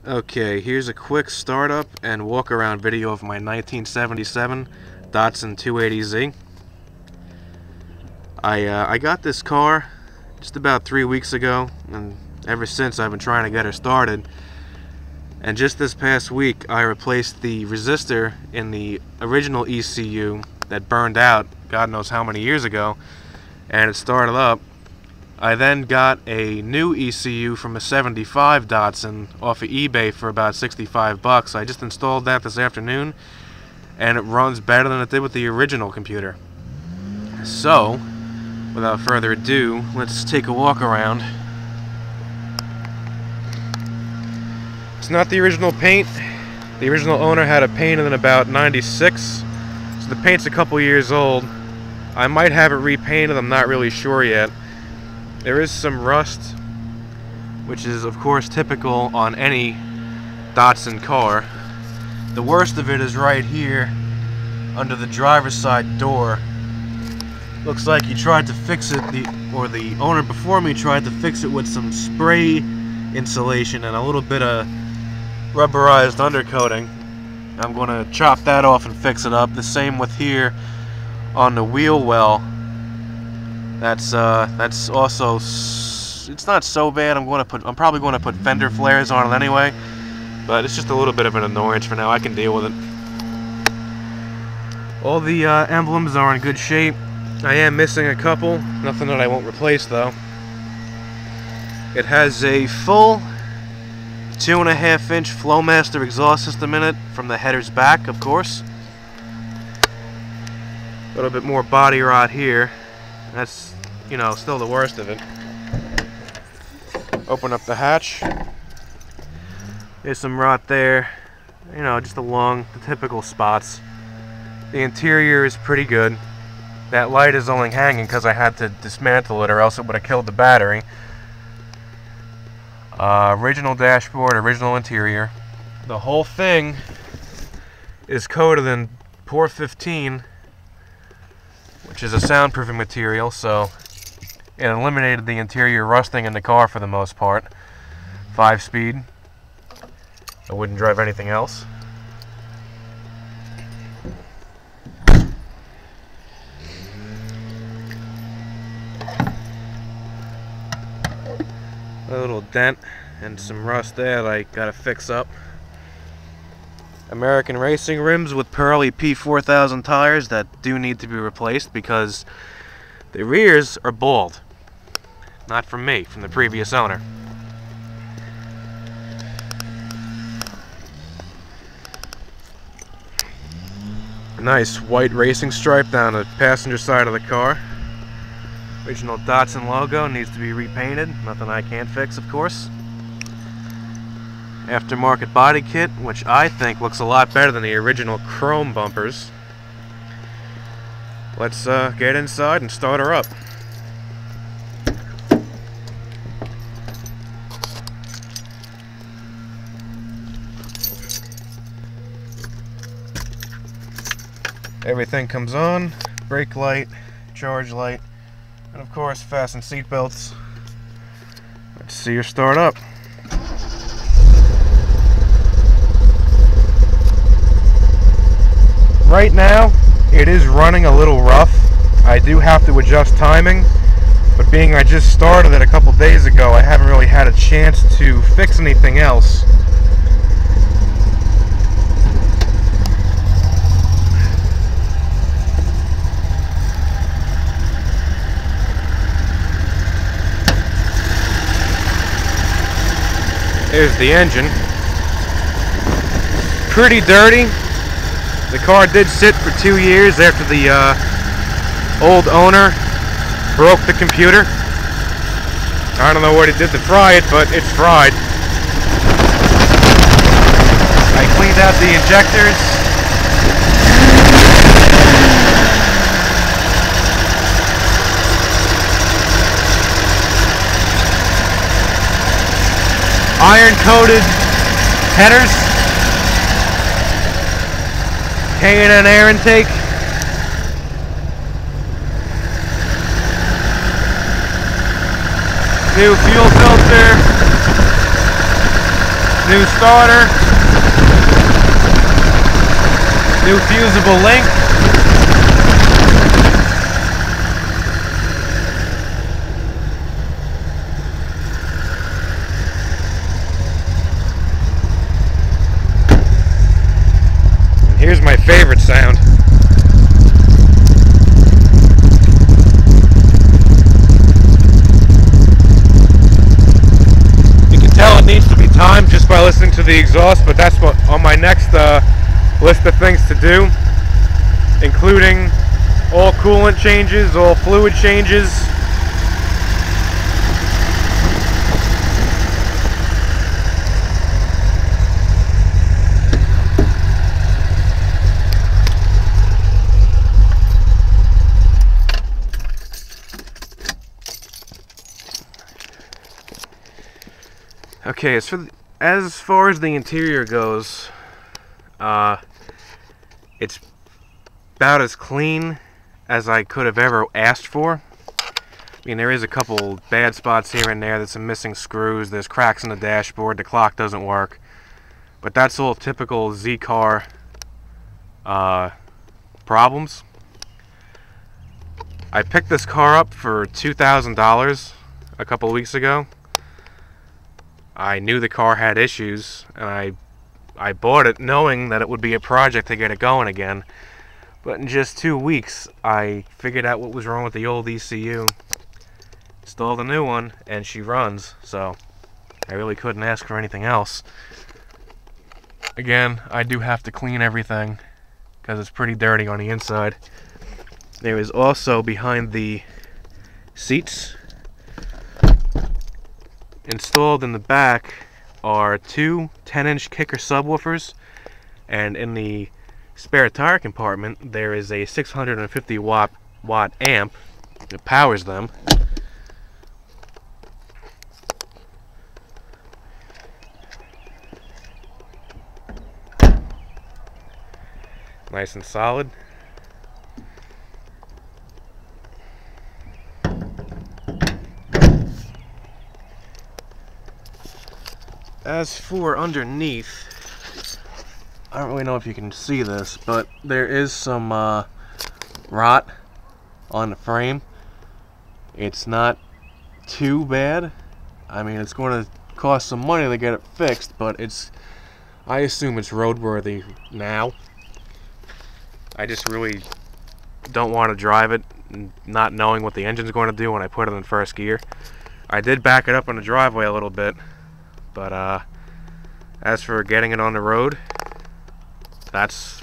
Okay, here's a quick startup and walk around video of my 1977 Datsun 280Z. I got this car just about 3 weeks ago, and ever since I've been trying to get her started. And just this past week I replaced the resistor in the original ECU that burned out God knows how many years ago, and it started up. I then got a new ECU from a 75 Datsun off of eBay for about 65 bucks. I just installed that this afternoon, and it runs better than it did with the original computer. So, without further ado, let's take a walk around. It's not the original paint. The original owner had it painted in about '96, so the paint's a couple years old. I might have it repainted, I'm not really sure yet. There is some rust, which is of course typical on any Datsun car. The worst of it is right here under the driver's side door. Looks like he tried to fix it, the owner before me tried to fix it with some spray insulation and a little bit of rubberized undercoating. I'm going to chop that off and fix it up. The same with here on the wheel well. That's also, it's not so bad. I'm probably going to put fender flares on it anyway, but it's just a little bit of an annoyance for now. I can deal with it. All the emblems are in good shape. I am missing a couple, nothing that I won't replace though. It has a full 2.5-inch Flowmaster exhaust system in it from the header's back, of course. A little bit more body rot here. That's, you know, still the worst of it. Open up the hatch. There's some rot there, you know, just along the typical spots. The interior is pretty good. That light is only hanging because I had to dismantle it or else it would have killed the battery. Original dashboard, original interior. The whole thing is coated in Por 15, which is a soundproofing material, so it eliminated the interior rusting in the car for the most part. 5-speed. I wouldn't drive anything else. A little dent and some rust there that I gotta fix up. American racing rims with Pirelli P4000 tires that do need to be replaced because the rears are bald. Not from me, from the previous owner. A nice white racing stripe down the passenger side of the car. Original Datsun logo needs to be repainted. Nothing I can't fix, of course. Aftermarket body kit, which I think looks a lot better than the original chrome bumpers. Let's get inside and start her up. Everything comes on. Brake light, charge light, and of course fasten seat belts. Let's see her start up. Right now it is running a little rough. I do have to adjust timing, but being I just started it a couple days ago, I haven't really had a chance to fix anything else. There's the engine. Pretty dirty. The car did sit for 2 years after the old owner broke the computer. I don't know what he did to fry it, but it's fried. I cleaned out the injectors. Iron-coated headers. K&N air intake. New fuel filter. New starter. New fusible link. And here's my favorite sound. Needs to be timed just by listening to the exhaust, but that's what on my next list of things to do, including all coolant changes, all fluid changes. Okay, as far as the interior goes, it's about as clean as I could have ever asked for. I mean, there is a couple bad spots here and there. There's some missing screws. There's cracks in the dashboard. The clock doesn't work. But that's all typical Z-car problems. I picked this car up for $2,000 a couple weeks ago. I knew the car had issues, and I bought it knowing that it would be a project to get it going again. But in just 2 weeks, I figured out what was wrong with the old ECU, installed a new one, and she runs, so I really couldn't ask for anything else. Again, I do have to clean everything, because it's pretty dirty on the inside. There is also, behind the seats, installed in the back, are two 10-inch kicker subwoofers, and in the spare tire compartment there is a 650 watt amp that powers them. Nice and solid. As for underneath, I don't really know if you can see this, but there is some rot on the frame. It's not too bad. I mean, it's going to cost some money to get it fixed, but I assume it's roadworthy now. I just really don't want to drive it not knowing what the engine's going to do when I put it in first gear. I did back it up on the driveway a little bit, but as for getting it on the road, that's